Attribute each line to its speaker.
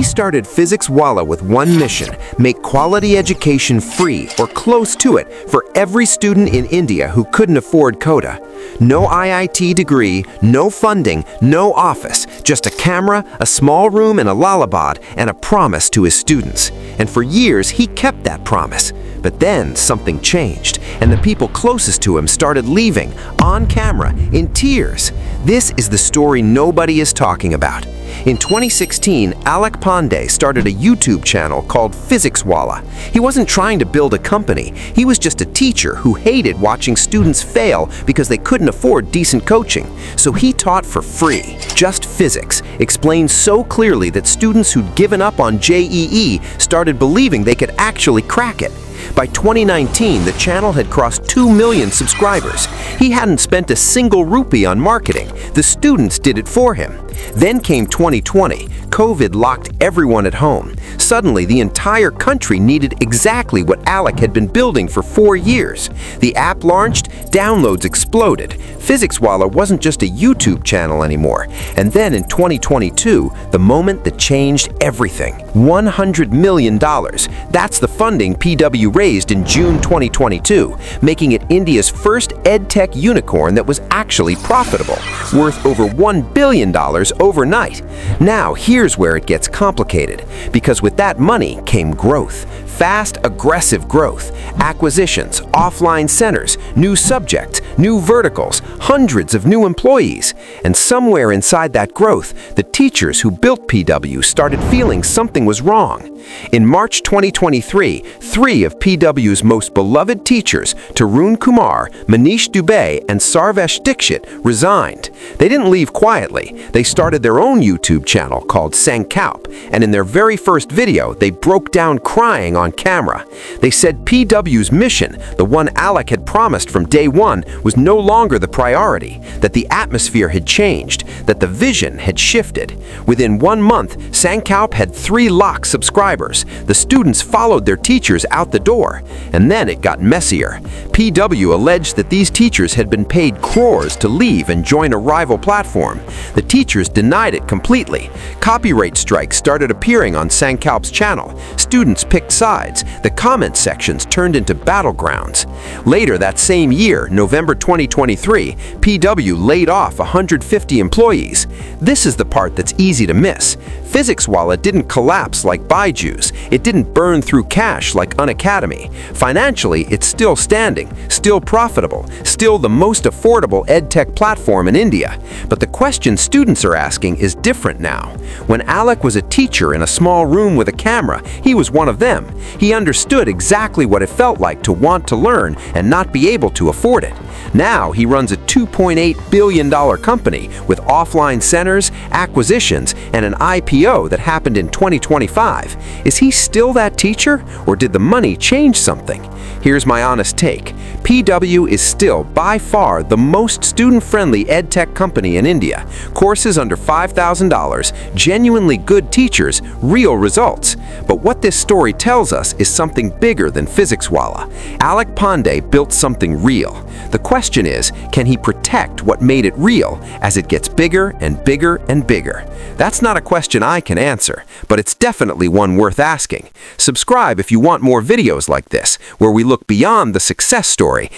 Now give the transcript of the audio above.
Speaker 1: started Physics Wallah with one mission: make quality education free or close to it for every student in India who couldn't afford quota. No IIT degree, no funding, no office, just a camera, a small room in Allahabad, and a promise to his students. And for years, he kept that promise. But then something changed, and the people closest to him started leaving, on camera, in tears. This is the story nobody is talking about. In 2016, Allahabad started a YouTube channel called Physics Wallah. He wasn't trying to build a company. He was just a teacher who hated watching students fail because they couldn't afford decent coaching. So he taught for free, just physics, explained so clearly that students who'd given up on JEE started believing they could actually crack it. By 2019, the channel had crossed 2 million subscribers. He hadn't spent a single rupee on marketing. The students did it for him. Then came 2020. COVID locked everyone at home. Suddenly, the entire country needed exactly what Alec had been building for 4 years. The app launched, downloads exploded. Physics Wallah wasn't just a YouTube channel anymore. And then in 2022, the moment that changed everything. $100 million. That's the funding PW raised in June 2022, making it India's first Edtech unicorn that was actually profitable, worth over $1 billion overnight. Now, here's where it gets complicated, because with that money came growth. Fast, aggressive growth, acquisitions, offline centers, new subjects, new verticals, hundreds of new employees. And somewhere inside that growth, the teachers who built PW started feeling something was wrong. In March 2023, 3 of PW's most beloved teachers, Tarun Kumar, Manish Dubey, and Sarvesh Dixit, resigned. They didn't leave quietly. They started their own YouTube channel called Sankalp, and in their very first video, they broke down crying on camera. They said PW's mission, the one Alec had promised from day one, was no longer the priority, that the atmosphere had changed, that the vision had shifted. Within 1 month, Sankalp had 3 lakh subscribers. The students followed their teachers out the door, and then it got messier. PW alleged that these teachers had been paid crores to leave and join a rival platform. The teachers denied it completely. Copyright strikes started appearing on Sankalp's channel. Students picked sides. The comment sections turned into battlegrounds. Later that same year, November 2023, PW laid off 150 employees. This is the part that's easy to miss. Physics Wallah didn't collapse like Byju's. It didn't burn through cash like Unacademy. Financially, it's still standing, still profitable, still the most affordable edtech platform in India. But the question students are asking is different now. When Alec was a teacher in a small room with a camera, he was one of them. He understood exactly what it felt like to want to learn and not be able to afford it. Now he runs a $2.8 billion company with offline centers, acquisitions, and an IPO that happened in 2025. Is he still that teacher, or did the money change something? Here's my honest take. PW is still, by far, the most student-friendly edtech company in India. Courses under $5,000, genuinely good teachers, real results. But what this story tells us is something bigger than Physics Wallah. Alec Pandey built something real. The question is, can he protect what made it real as it gets bigger and bigger and bigger? That's not a question I can answer, but it's definitely one worth asking. Subscribe if you want more videos like this, where we look beyond the success story